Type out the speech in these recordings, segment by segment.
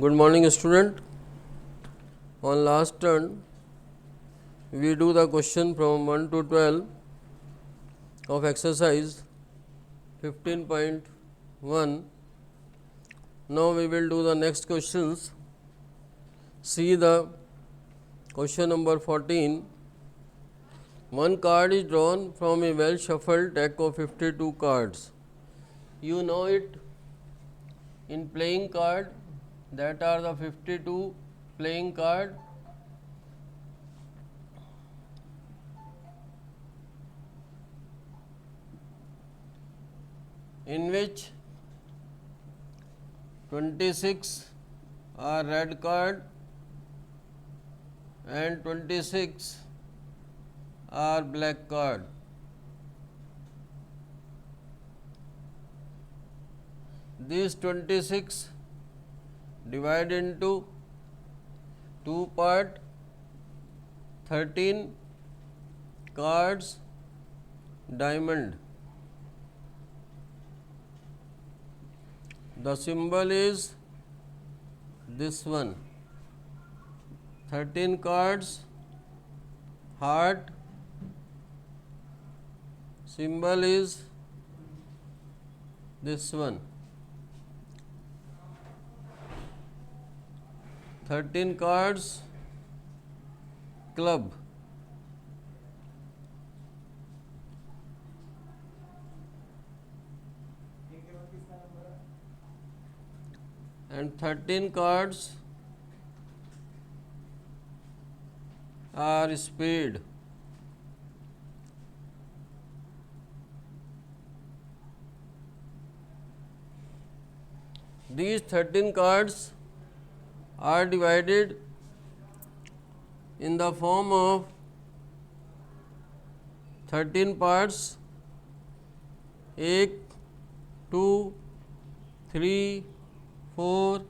Good morning, student. On last turn, we do the question from 1 to 12 of exercise 15.1. Now we will do the next questions. See the question number 14. One card is drawn from a well shuffled deck of 52 cards. You know it in playing card, that are the 52 playing card. In which 26 are red card and 26 are black card. These 26 divide into two part, 13 cards diamond. The symbol is this one, 13 cards heart, symbol is this one, 13 cards club, and 13 cards are spade. These 13 cards are divided in the form of 13 parts, 1, 2, 3, 4,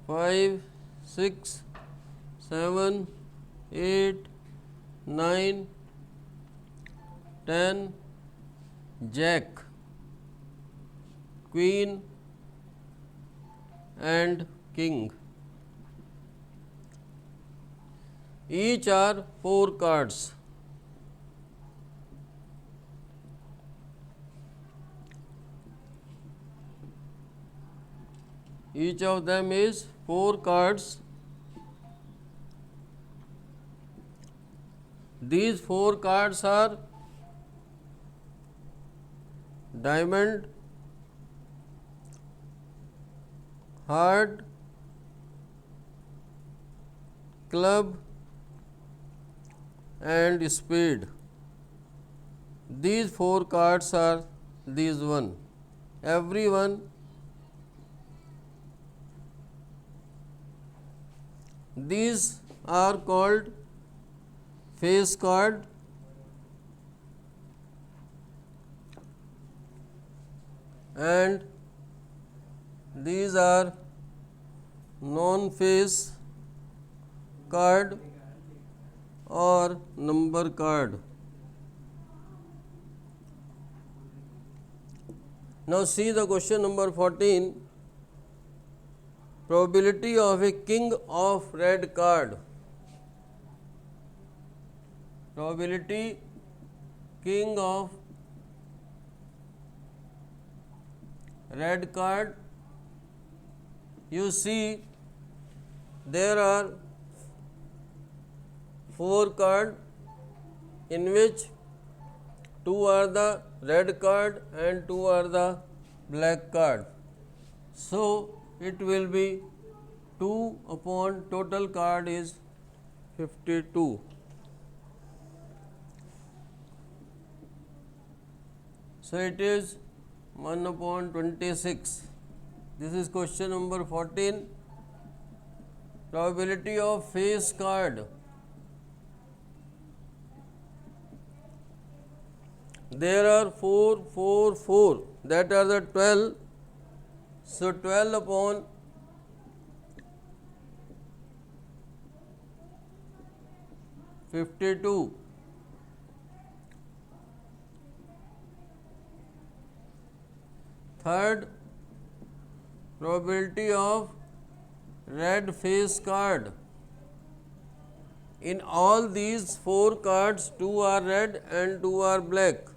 5, 6, 7, 8, 9, 10, jack, queen and king. Each are 4 cards. Each of them is 4 cards. These 4 cards are diamond, heart, club and spade. These 4 cards are these one. Every one these are called face card, and these are non-face card or number card. Now see the question number 14. Probability of a king of red card. Probability king of red card. You see there are 4 cards in which 2 are the red card and 2 are the black card. So it will be 2 upon total card is 52. So it is 1 upon 26. This is question number 14. Probability of face card. There are 4, 4, 4, that are the 12. So 12 upon 52. Third, probability of red face card. In all these 4 cards, 2 are red and 2 are black.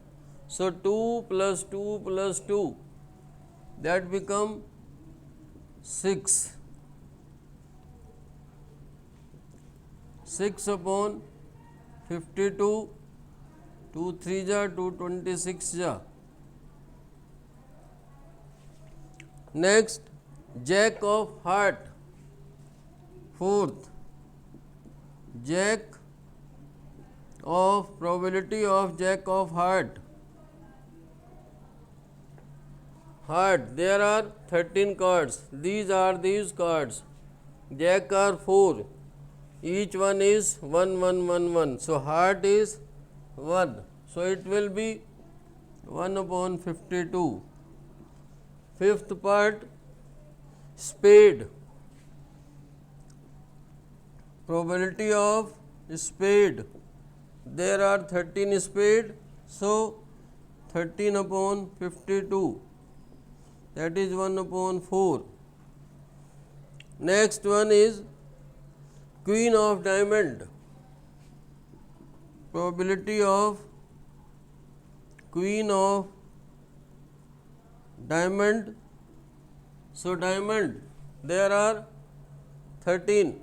So 2 plus 2 plus 2, that become 6. 6 upon 52, 2 3 ja, 2 26 ja. Next, Jack of heart. 4th, Jack of probability of Jack of heart. Heart, there are 13 cards. These are these cards. Jack are 4. Each one is 1 1 1 1. So heart is 1. So it will be 1 upon 52. 5th part, spade. Probability of spade. There are 13 spade. So 13 upon 52. That is 1 upon 4. Next one is queen of diamond. Probability of queen of diamond. So diamond, there are 13.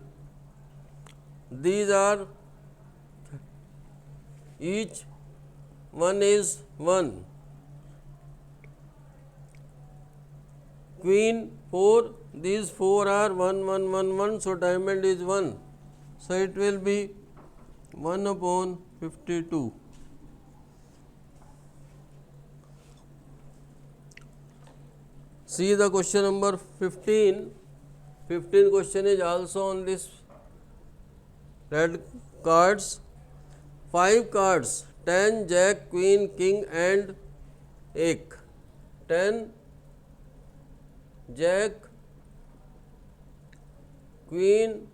These are each one is 1. Queen 4, these 4 are 1 1 1 1. So diamond is 1. So it will be 1 upon 52. See the question number 15. 15 question is also on this red cards. 5 cards, 10, Jack, Queen, King and Ace. 10, Jack, Queen,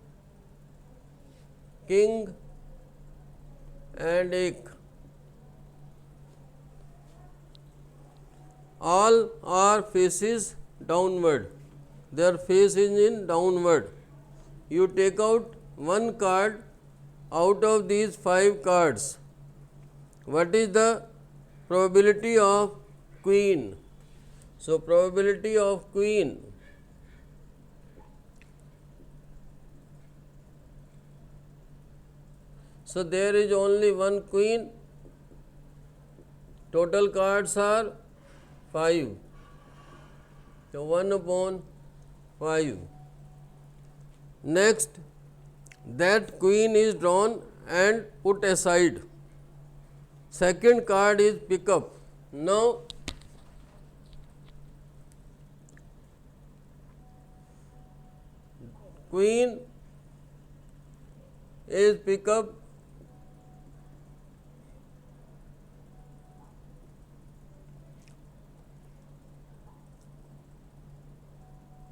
King and Ace. All are faces downward. Their face is in downward. You take out one card out of these 5 cards. What is the probability of queen? So probability of queen, so there is only one queen. Total cards are 5. So 1 upon 5. Next, that queen is drawn and put aside. Second card is pick up. Now queen is pick up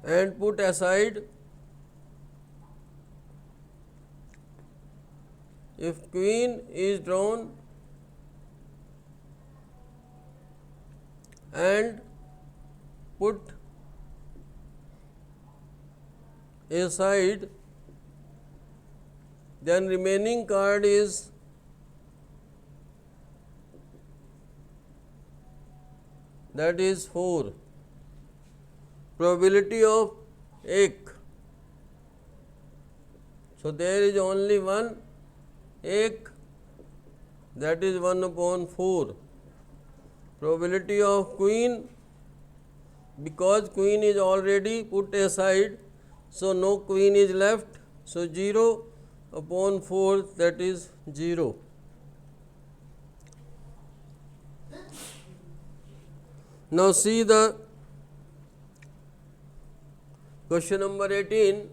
and put aside. If queen is drawn and put aside, then remaining card is that is 4. Probability of Ace. So there is only one Ace, that is 1 upon 4. Probability of queen, because queen is already put aside, so no queen is left, so 0 upon 4, that is 0. Now see the question number 18.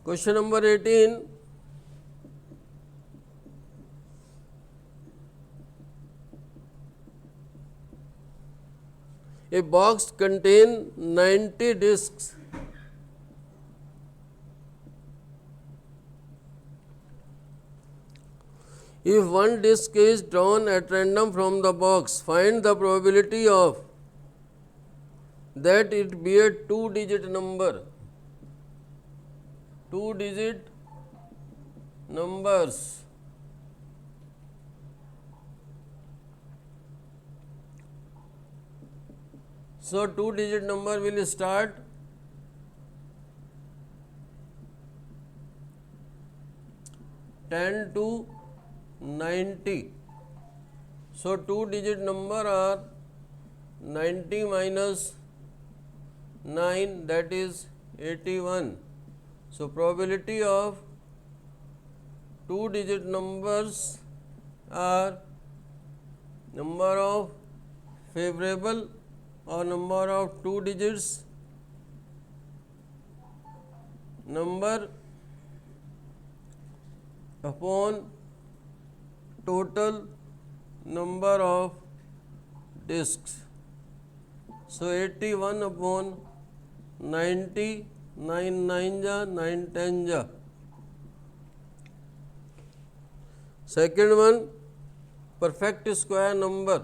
Question number 18. A box contains 90 discs. If one disc is drawn at random from the box, find the probability of that it be a two-digit number. Two-digit numbers. So, two-digit number will start ten to 90. So, two-digit number are 90 minus 9, that is 81. So, probability of two-digit numbers are number of favorable or number of two digits number upon total number of discs. So, 81 upon 90, 9 9 ja, 9 10 ja. Second one, perfect square number.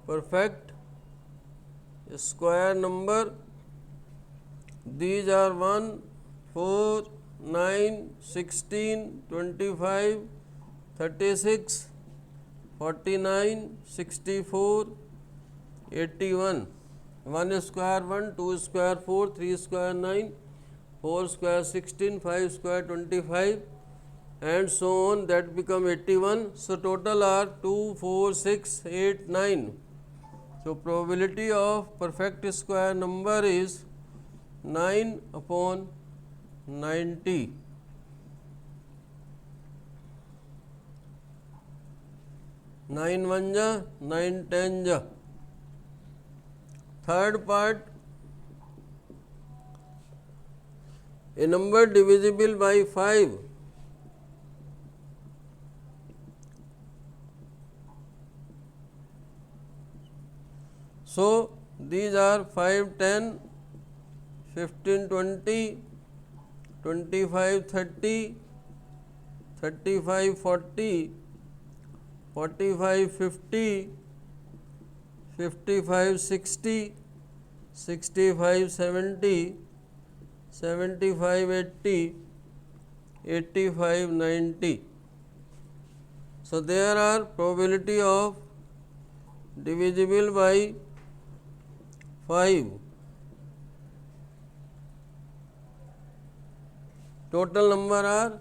Perfect square number, these are 1, 4, 9, 16, 25, 36, 49, 64, 81. 1 square 1, 2 square 4, 3 square 9, 4 square 16, 5 square 25, and so on, that become 81. So, total are 2, 4, 6, 8, 9. So, probability of perfect square number is 9 upon 90. Nine one ja, 9 10 ja. Third part, a number divisible by 5. So, these are 5, 10, 15, 20, 25, 30, 35, 40, 45, 50, 55, 60, 65, 70, 75, 80, 85, 90. So, there are probability of divisible by 5. Total number are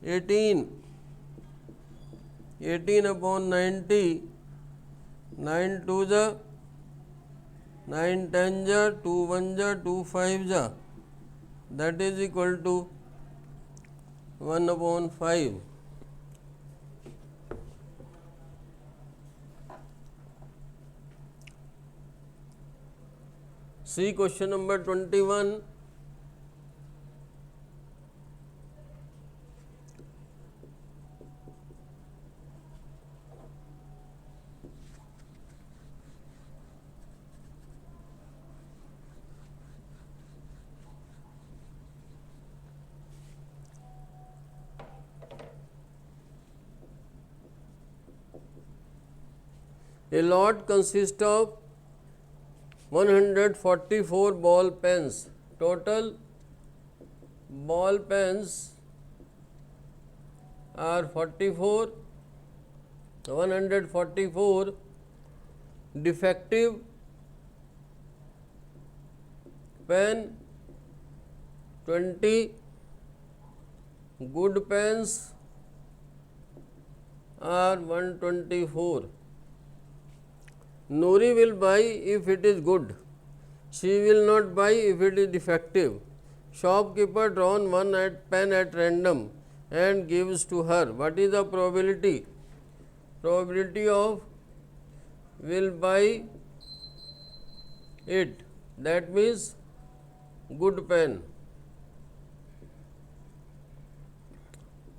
18. 18 upon 90, 9 2 ja, 9 10 ja, 2 1 ja, 2 5 ja, that is equal to 1 upon 5. See question number 21. A lot consists of 144 ball pens. Total ball pens are 44, 144. Defective pen 20, good pens are 124. Nuri will buy if it is good. She will not buy if it is defective. Shopkeeper drawn one pen at random and gives to her. What is the probability? Probability of will buy it. That means good pen.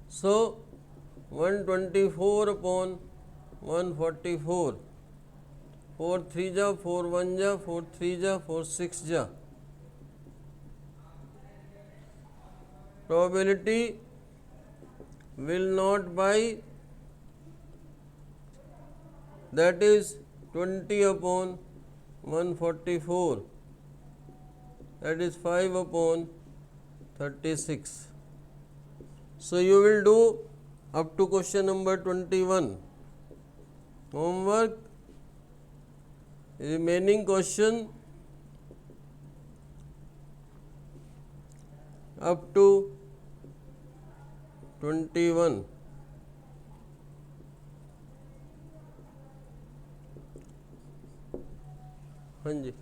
So, 124 upon 144, 4 3 जा, 4 1 जा, 4 3 जा, 4 6 जा. Probability will not by, that is 20 upon 144, that is 5 upon 36. So you will do up to question number 21. Homework, remaining question up to 21. हाँ जी.